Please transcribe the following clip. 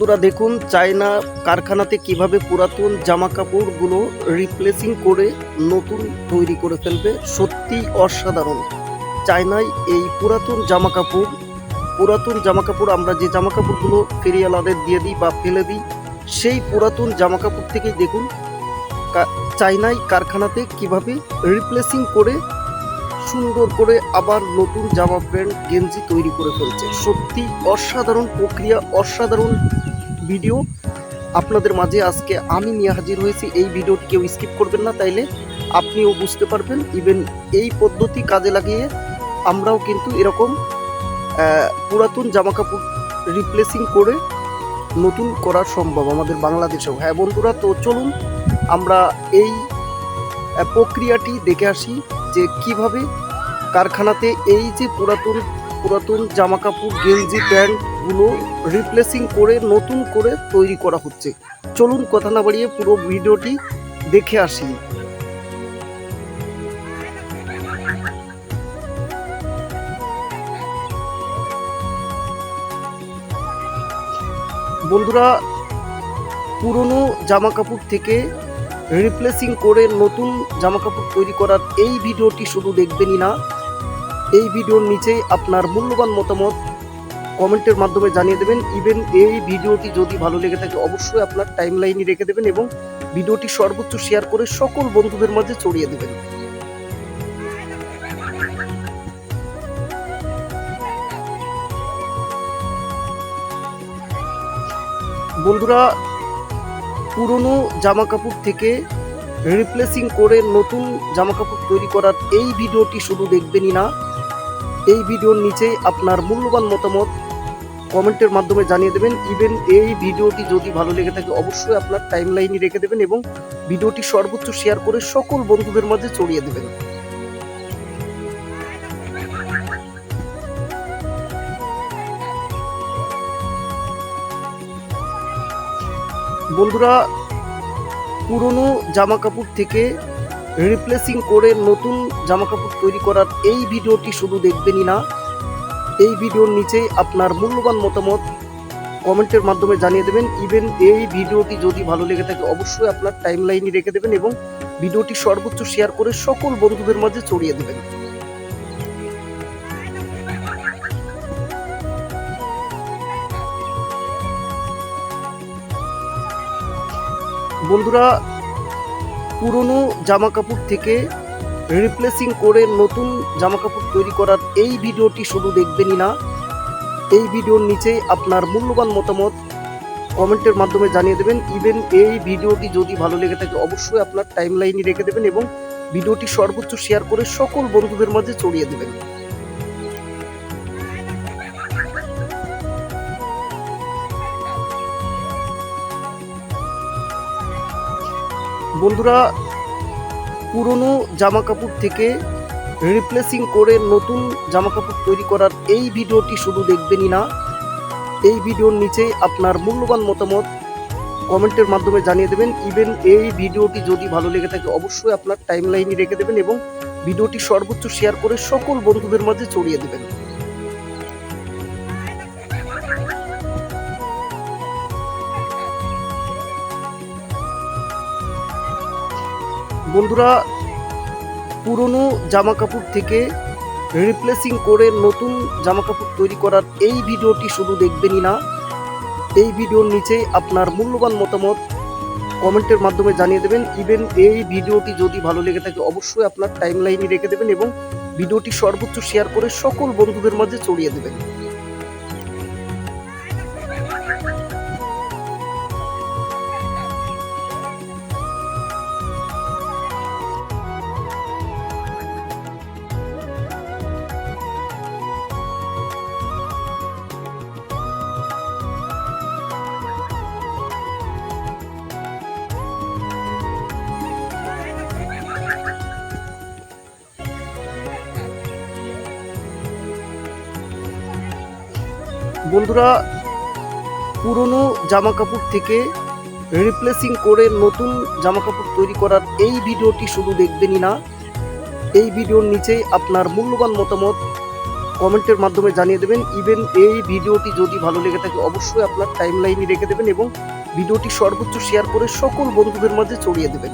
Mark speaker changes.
Speaker 1: তোরা দেখুন চায়না কারখানাতে কিভাবে পুরাতন জামা কাপড়গুলো রিপ্লেসিং করে নতুন তৈরি করে ফেলবে। সত্যি অসাধারণ। চায়নায় এই পুরাতন জামা কাপড় আমরা যে জামা কাপড়গুলো ফেরিওয়ালাদের দিয়ে দিই বা ফেলে দিই, সেই পুরাতন জামা কাপড় থেকেই দেখুন চায়নায় কারখানাতে কিভাবে রিপ্লেসিং করে সুন্দর করে আবার নতুন জামা প্যান্ট গেঞ্জি তৈরি করে ফেলছে। সত্যি অসাধারণ প্রক্রিয়া, অসাধারণ ভিডিও আপনাদের মাঝে আজকে আমি নিয়ে হাজির হয়েছি। এই ভিডিওটি কেউ স্কিপ করবেন না, তাইলে আপনিও বুঝতে পারবেন। ইভেন এই পদ্ধতি কাজে লাগিয়ে আমরাও কিন্তু এরকম পুরাতন জামা কাপড় রিপ্লেসিং করে নতুন করা সম্ভব আমাদের বাংলাদেশেও। হ্যাঁ বন্ধুরা, তো চলুন আমরা এই প্রক্রিয়াটি দেখে আসি যে কিভাবে কারখানাতে এই যে পুরাতন জামা কাপড় গেঞ্জি প্যান্টগুলো রিপ্লেসিং করে নতুন করে তৈরি করা হচ্ছে। চলুন কথা না বাড়িয়ে পুরো ভিডিওটি দেখে আসি। বন্ধুরা, পুরনো জামা কাপড় থেকে রিপ্লেসিং করে নতুন জামা কাপড় তৈরি করার এই ভিডিওটি শুধু দেখবেনই না, এই ভিডিওর নিচে আপনার মূল্যবান মতামত কমেন্টের মাধ্যমে জানিয়ে দেবেন। ইভেন এই ভিডিওটি যদি ভালো লেগে থাকে অবশ্যই আপনার টাইম লাইনে রেখে দেবেন এবং ভিডিওটি সর্বোচ্চ শেয়ার করে সকল বন্ধুদের মাঝে ছড়িয়ে দেবেন। বন্ধুরা, পুরনো জামা কাপড় থেকে রিপ্লেসিং করে নতুন জামা কাপড় তৈরি করার এই ভিডিওটি শুধু দেখবেনই না, এই ভিডিওর নিচে আপনার মূল্যবান মতামত কমেন্টের মাধ্যমে জানিয়ে দেবেন। ইভেন এই ভিডিওটি যদি ভালো লেগে থাকে অবশ্যই আপনার টাইম লাইনে রেখে দেবেন এবং ভিডিওটি সর্বোচ্চ শেয়ার করে সকল বন্ধুদের মাঝে ছড়িয়ে দেবেন। বন্ধুরা, পুরনো জামা কাপড় থেকে রিপ্লেসিং করে নতুন জামা কাপড় তৈরি করার এই ভিডিওটি শুধু দেখবেনই না, এই ভিডিওর নিচে আপনার মূল্যবান মতামত কমেন্টের মাধ্যমে জানিয়ে দেবেন। ইভেন এই ভিডিওটি যদি ভালো লেগে থাকে অবশ্যই আপনার টাইম লাইনে রেখে দেবেন এবং ভিডিওটি সর্বোচ্চ শেয়ার করে সকল বন্ধুদের মাঝে ছড়িয়ে দেবেন। বন্ধুরা, পুরনো জামা কাপড় থেকে রিপ্লেসিং করে নতুন জামা কাপড় তৈরি করার এই ভিডিওটি শুধু দেখবেনই না, এই ভিডিওর নিচে আপনার মূল্যবান মতামত কমেন্টের মাধ্যমে জানিয়ে দেবেন। ইভেন এই ভিডিওটি যদি ভালো লেগে থাকে অবশ্যই আপনার টাইম লাইনে রেখে দেবেন এবং ভিডিওটি সর্বোচ্চ শেয়ার করে সকল বন্ধুদের মাঝে ছড়িয়ে দেবেন। বন্ধুরা, পুরনো জামা কাপড় থেকে রিপ্লেসিং করে নতুন জামা কাপড় তৈরি করার এই ভিডিওটি শুধু দেখবেনই না, এই ভিডিওর নিচে আপনার মূল্যবান মতামত কমেন্টের মাধ্যমে জানিয়ে দেবেন। ইভেন এই ভিডিওটি যদি ভালো লেগে থাকে অবশ্যই আপনার টাইম লাইনে রেখে দেবেন এবং ভিডিওটি সর্বোচ্চ শেয়ার করে সকল বন্ধুদের মাঝে ছড়িয়ে দেবেন। বন্ধুরা, পুরনো জামা কাপড় থেকে রিপ্লেসিং করে নতুন জামা কাপড় তৈরি করার এই ভিডিওটি শুধু দেখবেনই না, এই ভিডিওর নিচে আপনার মূল্যবান মতামত কমেন্টের মাধ্যমে জানিয়ে দেবেন। ইভেন এই ভিডিওটি যদি ভালো লেগে থাকে অবশ্যই আপনার টাইম লাইনে রেখে দেবেন এবং ভিডিওটি সর্বোচ্চ শেয়ার করে সকল বন্ধুদের মাঝে ছড়িয়ে দেবেন। বন্ধুরা, পুরনো জামা কাপড় থেকে রিপ্লেসিং করে নতুন জামা কাপড় তৈরি করার এই ভিডিওটি শুধু দেখবেনই না, এই ভিডিওর নিচে আপনার মূল্যবান মতামত কমেন্টের মাধ্যমে জানিয়ে দেবেন। ইভেন এই ভিডিওটি যদি ভালো লেগে থাকে অবশ্যই আপনার টাইমলাইনে রেখে দেবেন এবং ভিডিওটি সর্বোচ্চ শেয়ার করে সকল বন্ধুদের মাঝে ছড়িয়ে দেবেন।